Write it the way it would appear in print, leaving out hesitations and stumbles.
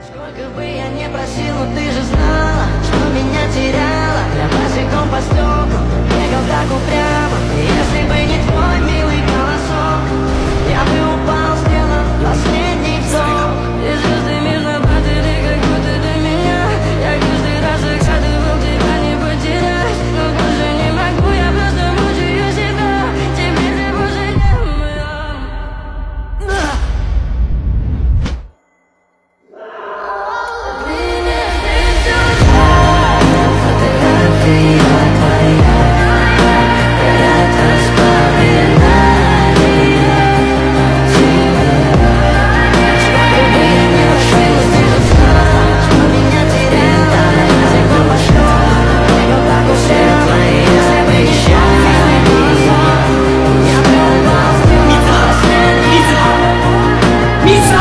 Сколько бы я не просил, но ты же знала, что меня теряла. Я босиком по стеклу бегал так упрямо. Если бы не твой милый голосок, я бы упал, сделав последний вздох. И звезды мирно падали, как будто до меня. Я каждый раз загадывал тебя не потерять, но больше не могу, я просто мучаю себя. Теперь ты больше не моя. Мица!